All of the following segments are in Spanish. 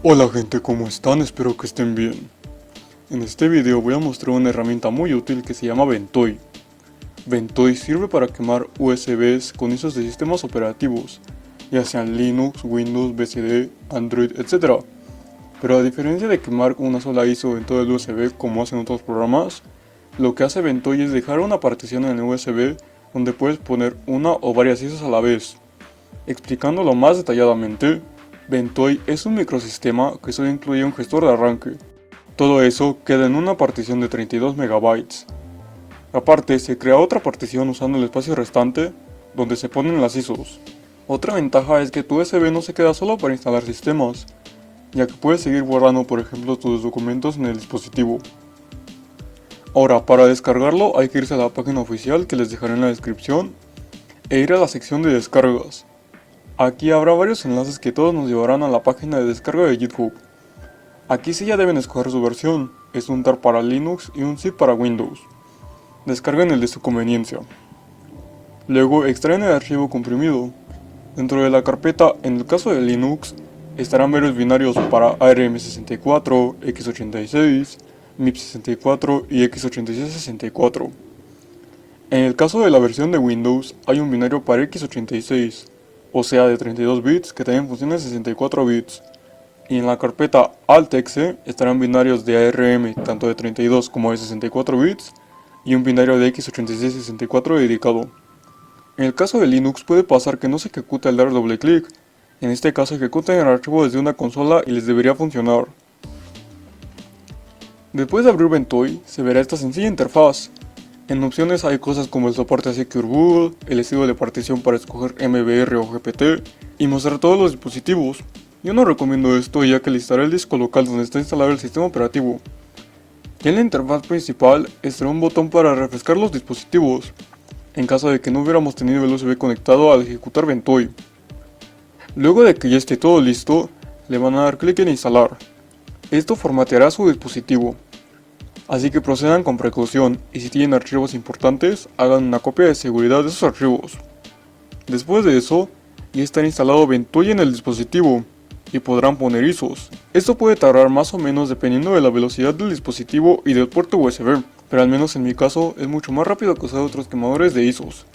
Hola gente, ¿cómo están? Espero que estén bien. En este video voy a mostrar una herramienta muy útil que se llama Ventoy. Ventoy sirve para quemar USBs con ISOs de sistemas operativos, ya sean Linux, Windows, BCD, Android, etc. Pero a diferencia de quemar una sola ISO en todo el USB como hacen otros programas, lo que hace Ventoy es dejar una partición en el USB donde puedes poner una o varias ISOs a la vez. Explicándolo más detalladamente, Ventoy es un microsistema que solo incluye un gestor de arranque. Todo eso queda en una partición de 32 MB. Aparte, se crea otra partición usando el espacio restante, donde se ponen las ISOs. Otra ventaja es que tu USB no se queda solo para instalar sistemas, ya que puedes seguir guardando por ejemplo tus documentos en el dispositivo. Ahora, para descargarlo hay que irse a la página oficial que les dejaré en la descripción e ir a la sección de descargas. Aquí habrá varios enlaces que todos nos llevarán a la página de descarga de GitHub. Aquí sí ya deben escoger su versión, es un tar para Linux y un zip para Windows. Descarguen el de su conveniencia. Luego extraen el archivo comprimido. Dentro de la carpeta, en el caso de Linux, estarán varios binarios para ARM64, x86, MIP64 y x86-64. En el caso de la versión de Windows, hay un binario para x86, o sea de 32 bits que también funciona en 64 bits. Y en la carpeta alt.exe estarán binarios de ARM tanto de 32 como de 64 bits y un binario de x86-64 dedicado. En el caso de Linux puede pasar que no se ejecute al dar doble clic, en este caso ejecuten el archivo desde una consola y les debería funcionar. Después de abrir Ventoy se verá esta sencilla interfaz. En opciones hay cosas como el soporte a Secure Boot, el estilo de partición para escoger MBR o GPT y mostrar todos los dispositivos. Yo no recomiendo esto ya que listaré el disco local donde está instalado el sistema operativo. Y en la interfaz principal estará un botón para refrescar los dispositivos, en caso de que no hubiéramos tenido el USB conectado al ejecutar Ventoy. Luego de que ya esté todo listo, le van a dar clic en instalar. Esto formateará su dispositivo. Así que procedan con precaución y si tienen archivos importantes, hagan una copia de seguridad de esos archivos. Después de eso, ya estará instalado Ventoy en el dispositivo y podrán poner ISOs. Esto puede tardar más o menos dependiendo de la velocidad del dispositivo y del puerto USB, pero al menos en mi caso es mucho más rápido que usar otros quemadores de ISOs.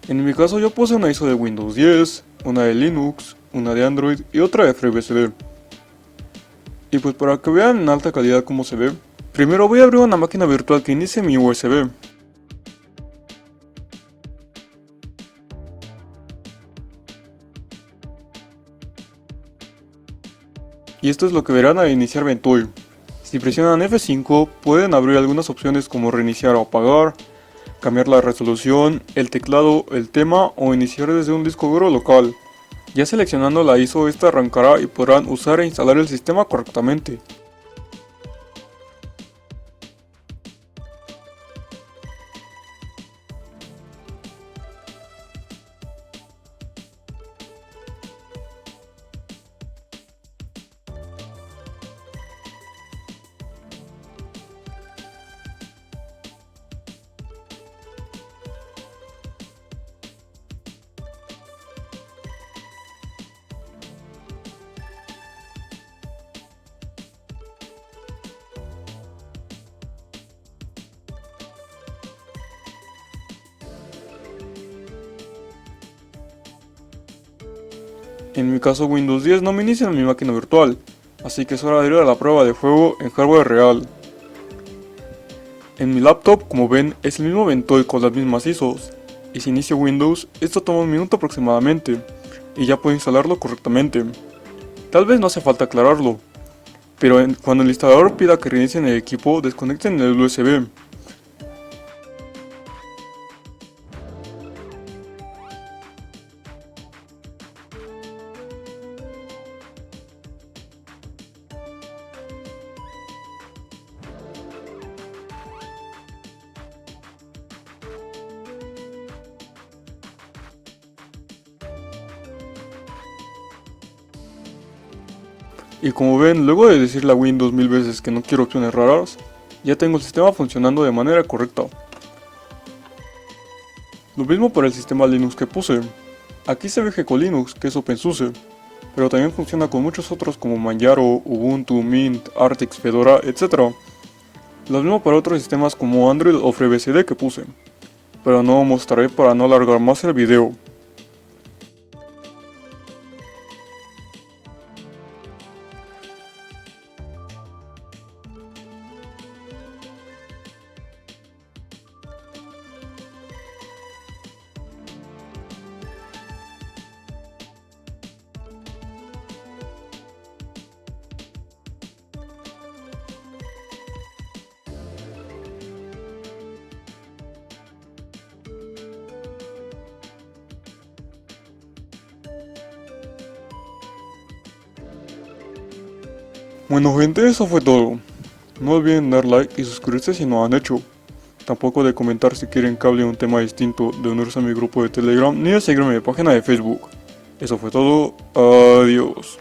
En mi caso yo puse una ISO de Windows 10, una de Linux, una de Android y otra de FreeBSD. Y pues para que vean en alta calidad cómo se ve, primero voy a abrir una máquina virtual que inicie mi USB. Y esto es lo que verán al iniciar Ventoy. Si presionan F5 pueden abrir algunas opciones como reiniciar o apagar, cambiar la resolución, el teclado, el tema o iniciar desde un disco duro local. Ya seleccionando la ISO esta arrancará y podrán usar e instalar el sistema correctamente. En mi caso Windows 10 no me inicia en mi máquina virtual, así que es hora de ir a la prueba de juego en hardware real. En mi laptop, como ven, es el mismo Ventoy con las mismas ISOs, y si inicio Windows, esto toma un minuto aproximadamente, y ya puedo instalarlo correctamente. Tal vez no hace falta aclararlo, pero cuando el instalador pida que reinicien el equipo, desconecten el USB. Y como ven, luego de decirle a Windows 1000 veces que no quiero opciones raras, ya tengo el sistema funcionando de manera correcta. Lo mismo para el sistema Linux que puse. Aquí se ve GeckoLinux, que es OpenSUSE, pero también funciona con muchos otros como Manjaro, Ubuntu, Mint, Artix, Fedora, etc. Lo mismo para otros sistemas como Android o FreeBSD que puse, pero no lo mostraré para no alargar más el video. Bueno gente, eso fue todo. No olviden dar like y suscribirse si no han hecho. Tampoco de comentar si quieren que hable de un tema distinto, de unirse a mi grupo de Telegram, ni de seguirme en mi página de Facebook. Eso fue todo. Adiós.